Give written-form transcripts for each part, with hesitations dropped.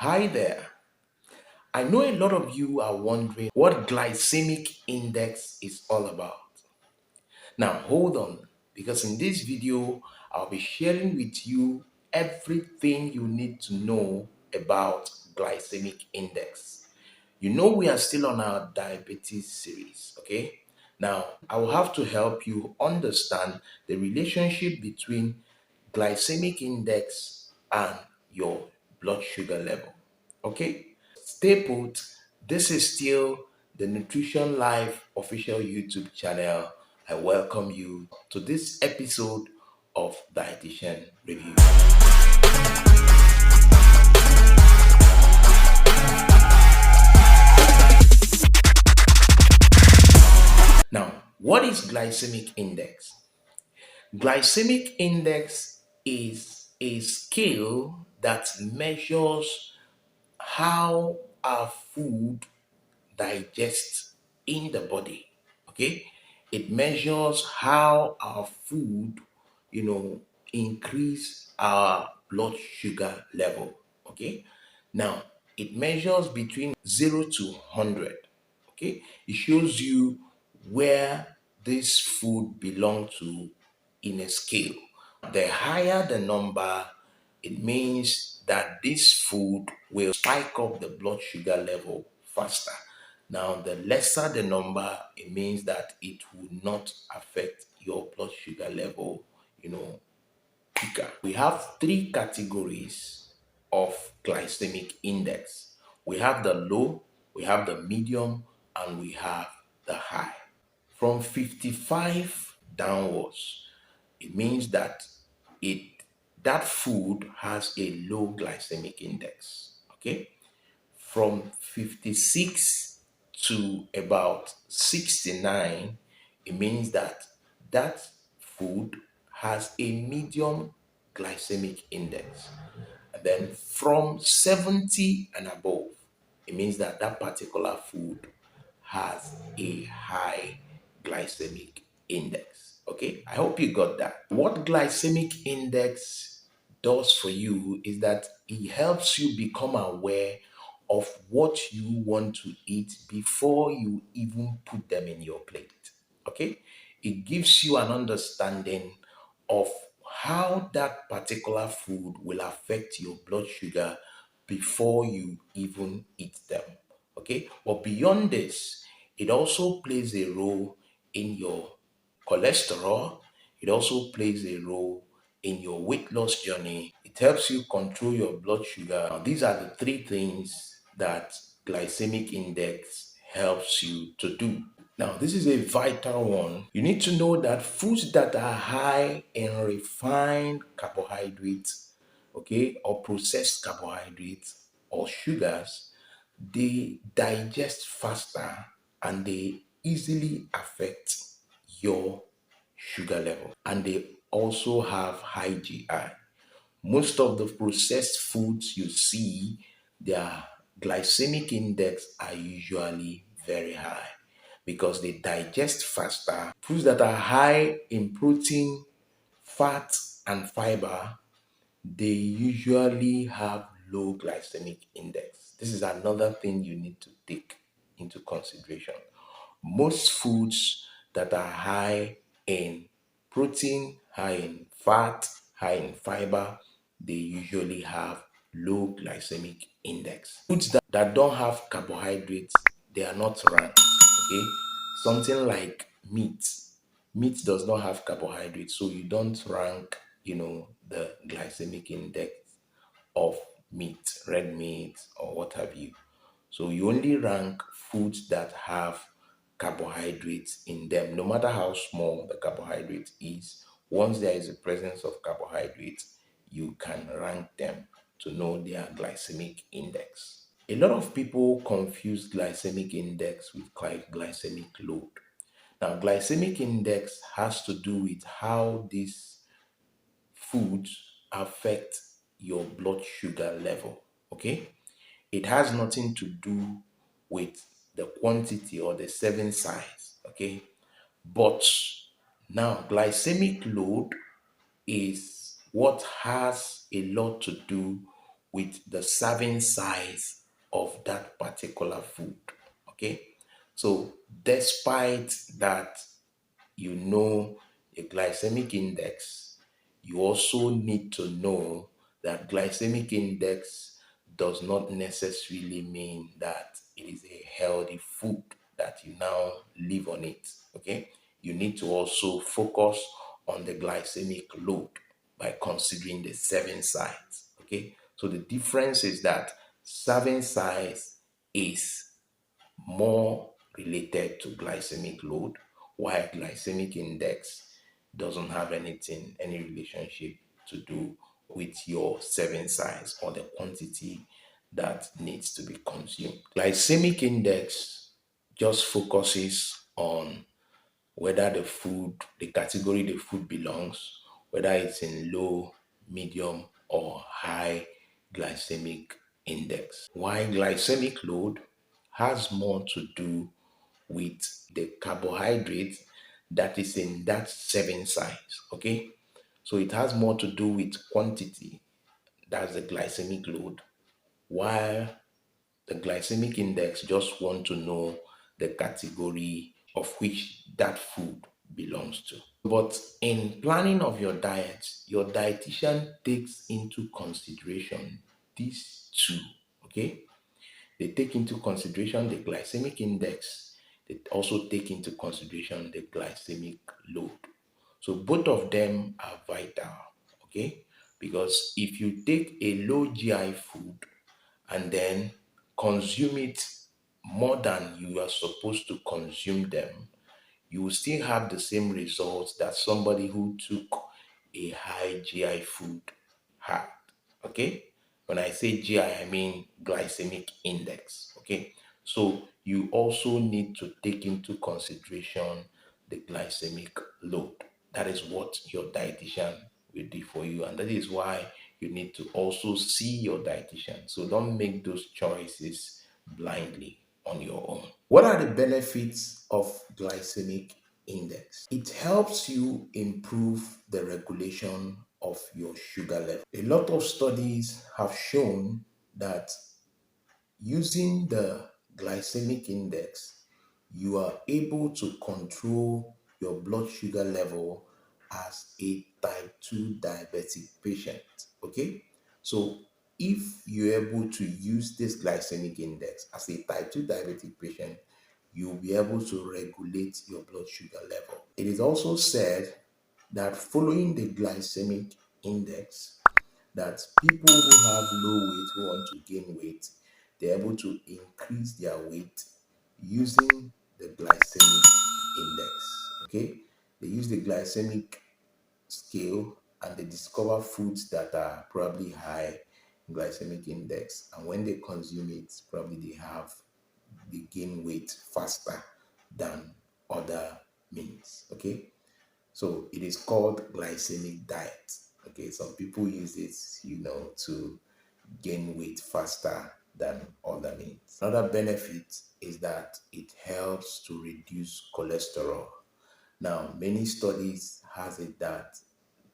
Hi there. I know a lot of you are wondering what glycemic index is all about. Now, hold on, because in this video, I'll be sharing with you everything you need to know about glycemic index. You know, we are still on our diabetes series, okay? Now, I will have to help you understand the relationship between glycemic index and your blood sugar level, okay? Stay put. This is still the Nutrition Life official YouTube channel. I welcome you to this episode of Dietitian Review. Now, what is glycemic index? Glycemic index is a scale that measures how our food digests in the body. Okay, it measures how our food, increase our blood sugar level. Okay, now it measures between 0 to 100. Okay, it shows you where this food belong to in a scale. The higher the number, it means that this food will spike up the blood sugar level faster. Now, the lesser the number, it means that it will not affect your blood sugar level, quicker. We have three categories of glycemic index. We have the low, we have the medium, and we have the high. From 55 downwards, it means that it that food has a low glycemic index. Okay, from 56 to about 69, it means that that food has a medium glycemic index. And then from 70 and above, it means that that particular food has a high glycemic index. Okay, I hope you got that. What glycemic index does for you is that it helps you become aware of what you want to eat before you even put them in your plate. Okay, it gives you an understanding of how that particular food will affect your blood sugar before you even eat them. Okay, but beyond this, it also plays a role in your cholesterol. It also plays a role in your weight loss journey. It helps you control your blood sugar. Now, these are the three things that glycemic index helps you to do. Now, this is a vital one. You need to know that foods that are high in refined carbohydrates, okay, or processed carbohydrates or sugars, they digest faster and they easily affect your sugar level. And they also have high GI. Most of the processed foods you see, their glycemic index are usually very high because they digest faster. Foods that are high in protein, fat, and fiber, they usually have low glycemic index. This is another thing you need to take into consideration. Most foods that are high in protein, high in fat, high in fiber, they usually have low glycemic index. Foods that don't have carbohydrates, they are not ranked. Okay, something like meat. Meat does not have carbohydrates, so you don't rank, the glycemic index of meat, red meat, or what have you. So you only rank foods that have carbohydrates in them, no matter how small the carbohydrate is. Once there is a presence of carbohydrates, you can rank them to know their glycemic index. A lot of people confuse glycemic index with glycemic load. Now, glycemic index has to do with how these foods affect your blood sugar level. Okay, it has nothing to do with the quantity or the serving size. Okay, but now glycemic load is what has a lot to do with the serving size of that particular food. Okay, so despite that, you know a glycemic index, you also need to know that glycemic index does not necessarily mean that it is a healthy food that you now live on it. Okay, you need to also focus on the glycemic load by considering the serving size. Okay, so the difference is that serving size is more related to glycemic load, while glycemic index doesn't have any relationship to do with your serving size or the quantity that needs to be consumed. Glycemic index just focuses on whether the category the food belongs, whether it's in low, medium, or high glycemic index. While glycemic load has more to do with the carbohydrate that is in that serving size. Okay, so it has more to do with quantity, that's the glycemic load, while the glycemic index just want to know the category of which that food belongs to. But in planning of your dietitian takes into consideration these two. Okay, they take into consideration the glycemic index. They also take into consideration the glycemic load. So both of them are vital. Okay, because if you take a low GI food and then consume it more than you are supposed to consume them, you will still have the same results that somebody who took a high GI food had. Okay? When I say GI, I mean glycemic index. Okay? So you also need to take into consideration the glycemic load. That is what your dietitian will do for you. And that is why you need to also see your dietitian. So don't make those choices blindly on your own. What are the benefits of glycemic index? It helps you improve the regulation of your sugar level. A lot of studies have shown that using the glycemic index, you are able to control your blood sugar level as a type 2 diabetic patient. Okay? So, if you're able to use this glycemic index as a type 2 diabetic patient, you'll be able to regulate your blood sugar level. It is also said that following the glycemic index, that people who have low weight, who want to gain weight, they're able to increase their weight using the glycemic index. Okay, they use the glycemic scale and they discover foods that are probably high in glycemic index, and when they consume it, probably they gain weight faster than other means. Okay, so it is called glycemic diet. Okay, some people use it, to gain weight faster than other means. Another benefit is that it helps to reduce cholesterol. Now, many studies has it that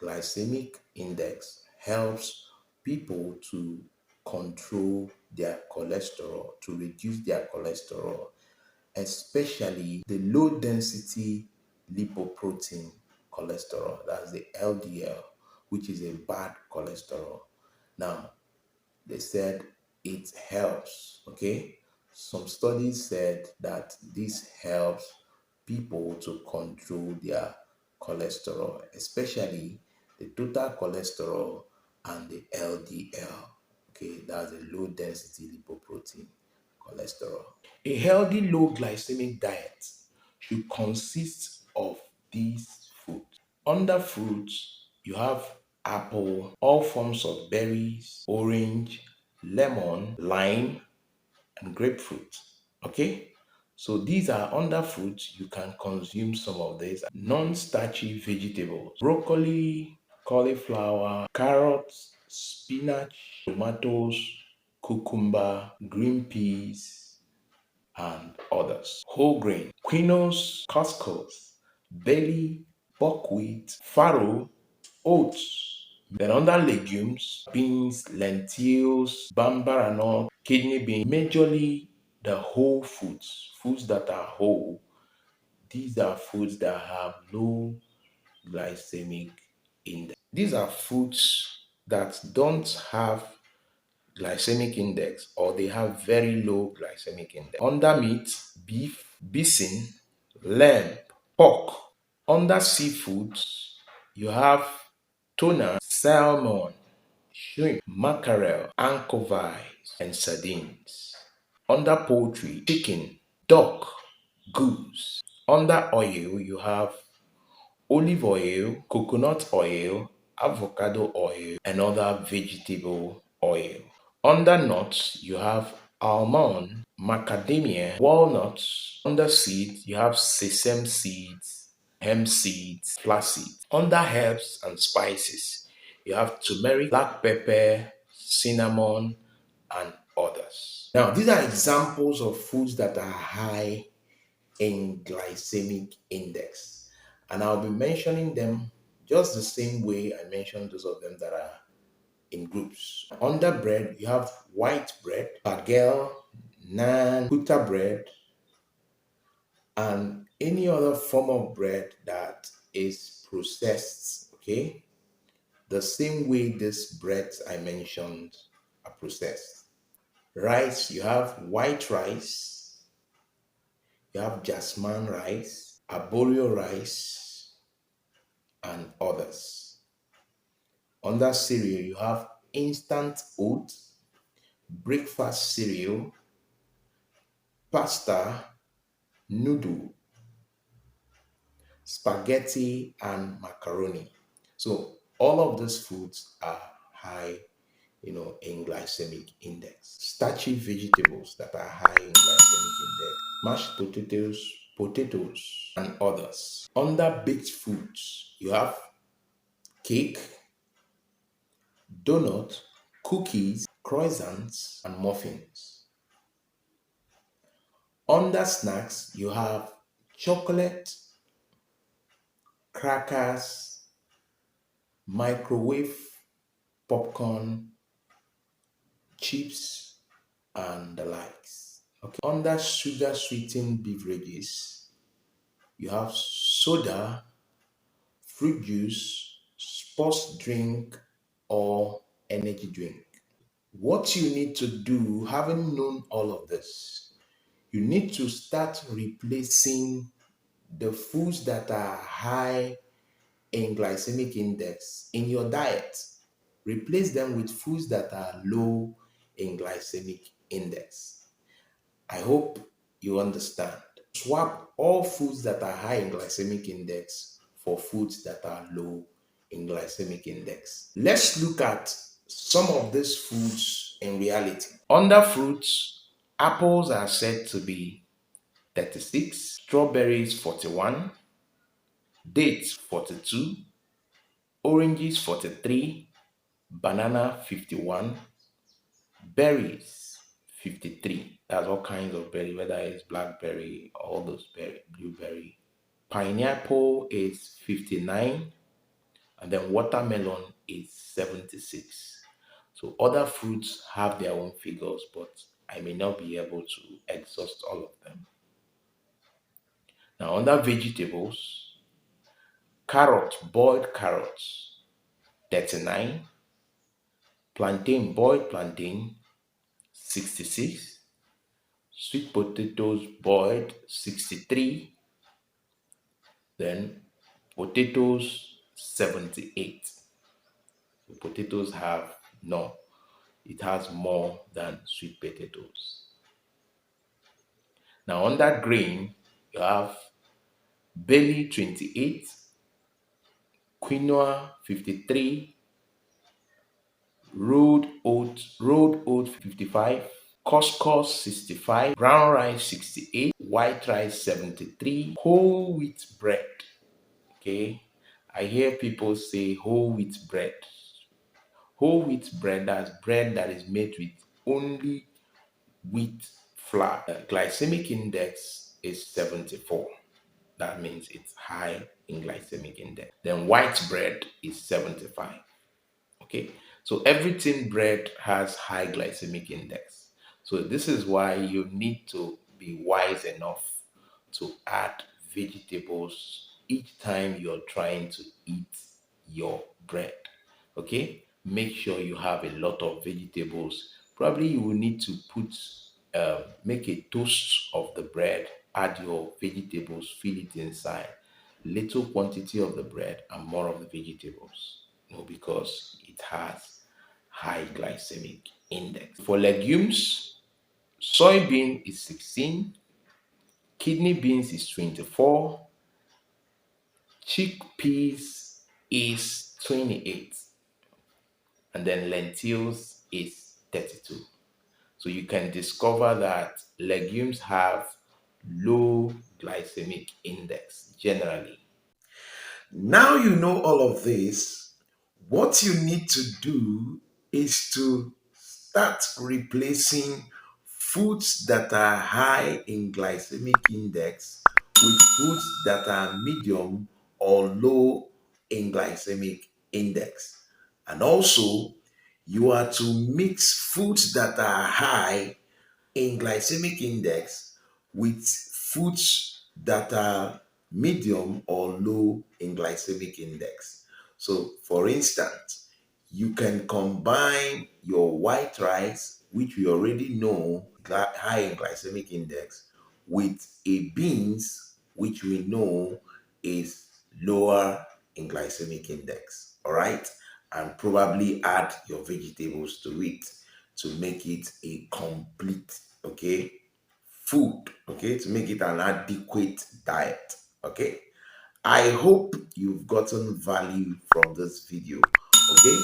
glycemic index helps people to control their cholesterol, to reduce their cholesterol, especially the low density lipoprotein cholesterol, that's the LDL, which is a bad cholesterol. Now, they said it helps. Okay, some studies said that this helps people to control their cholesterol, especially the total cholesterol and the LDL. Okay, that's a low density lipoprotein cholesterol. A healthy low glycemic diet should consist of these foods. Under fruits, you have apple, all forms of berries, orange, lemon, lime, and grapefruit. Okay? So these are under fruits. You can consume some of these. Non-starchy vegetables, broccoli, cauliflower, carrots, spinach, tomatoes, cucumber, green peas, and others. Whole grain, quinoa, couscous, barley, buckwheat, farro, oats, Then under legumes, beans, lentils, bamba and all, kidney beans, majorly the whole foods, foods that are whole. These are foods that have low glycemic index. These are foods that don't have glycemic index or they have very low glycemic index. Under meat, beef, bison, lamb, pork. Under seafoods, you have tuna, salmon, shrimp, mackerel, anchovies, and sardines. Under poultry, chicken, duck, goose. Under oil, you have olive oil, coconut oil, avocado oil, and other vegetable oil. Under nuts, you have almond, macadamia, walnuts. Under seeds, you have sesame seeds, hemp seeds, flax seeds. Under herbs and spices, you have turmeric, black pepper, cinnamon, and others. Now, these are examples of foods that are high in glycemic index. And I'll be mentioning them just the same way I mentioned those of them that are in groups. Under bread, you have white bread, bagel, naan, pita bread, and any other form of bread that is processed, okay? The same way these breads I mentioned are processed. Rice, you have white rice, you have jasmine rice, arborio rice, and others. Under cereal, you have instant oat, breakfast cereal, pasta, noodle, spaghetti, and macaroni. So all of these foods are high, in glycemic index. Starchy vegetables that are high in glycemic index, mashed potatoes, and others. Under baked foods, you have cake, donut, cookies, croissants, and muffins. Under snacks, you have chocolate, crackers, microwave popcorn, chips, and the likes. Okay. Under sugar sweetened beverages, you have soda, fruit juice, sports drink, or energy drink. What you need to do, having known all of this, you need to start replacing the foods that are high in glycemic index in your diet. Replace them with foods that are low in glycemic index. I hope you understand. Swap all foods that are high in glycemic index for foods that are low in glycemic index. Let's look at some of these foods in reality. Under fruits, apples are said to be 36, strawberries 41, dates 42, oranges 43, banana 51, berries 53. That's all kinds of berry, whether it's blackberry, all those berry, blueberry. Pineapple is 59, and then watermelon is 76. So other fruits have their own figures, but I may not be able to exhaust all of them. Now, under vegetables, boiled carrots, 39, plantain, boiled plantain, 66, sweet potatoes boiled, 63, then potatoes, 78. So potatoes have no, it has more than sweet potatoes. Now, under grain, you have barley, 28, quinoa, 53, rolled oat 55, couscous 65, brown rice 68, white rice 73, whole wheat bread. Okay, I hear people say whole wheat bread. Whole wheat bread, that's bread that is made with only wheat flour. The glycemic index is 74. That means it's high in glycemic index. Then white bread is 75. Okay, so everything bread has high glycemic index. So this is why you need to be wise enough to add vegetables each time you're trying to eat your bread. Okay, make sure you have a lot of vegetables. Probably you will need to make a toast of the bread, add your vegetables, fill it inside, little quantity of the bread and more of the vegetables, because it has high glycemic index. For legumes, soybean is 16, kidney beans is 24, chickpeas is 28, and then lentils is 32. So you can discover that legumes have low glycemic index generally. Now you know all of this, what you need to do is to start replacing foods that are high in glycemic index with foods that are medium or low in glycemic index. And also, you are to mix foods that are high in glycemic index with foods that are medium or low in glycemic index. So, for instance, you can combine your white rice, which we already know high in glycemic index, with a beans, which we know is lower in glycemic index. All right, and probably add your vegetables to it to make it a complete, okay, food, okay, to make it an adequate diet. Okay, I hope you've gotten value from this video. Okay,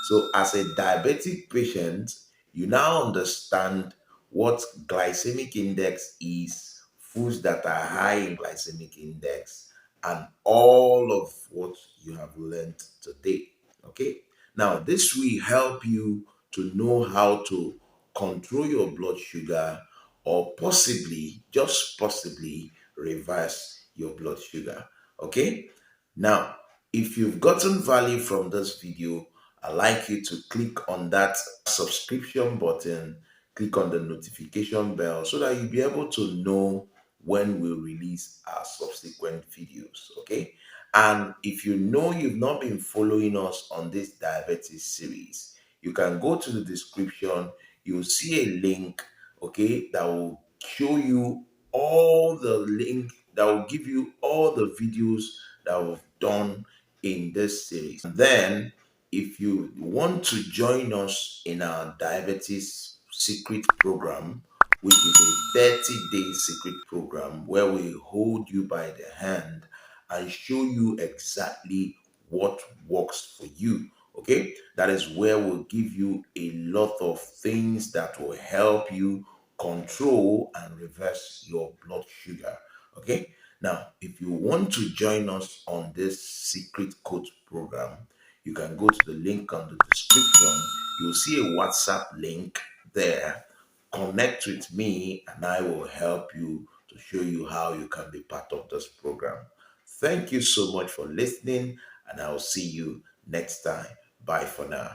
so as a diabetic patient, you now understand what glycemic index is, foods that are high in glycemic index, and all of what you have learned today. Okay, now this will help you to know how to control your blood sugar, or possibly, just possibly, reverse your blood sugar. Okay, now if you've gotten value from this video, I'd like you to click on that subscription button, click on the notification bell so that you'll be able to know when we release our subsequent videos. Okay, and if you know you've not been following us on this diabetes series, you can go to the description. You'll see a link, okay, that will show you all the link that will give you all the videos that we've done in this series. And then, if you want to join us in our diabetes secret program, which is a 30-day secret program where we hold you by the hand and show you exactly what works for you. Okay, that is where we'll give you a lot of things that will help you control and reverse your blood sugar. Okay, now if you want to join us on this secret code program, you can go to the link on the description. You'll see a WhatsApp link there. Connect with me and I will help you to show you how you can be part of this program. Thank you so much for listening, and I'll see you next time. Bye for now.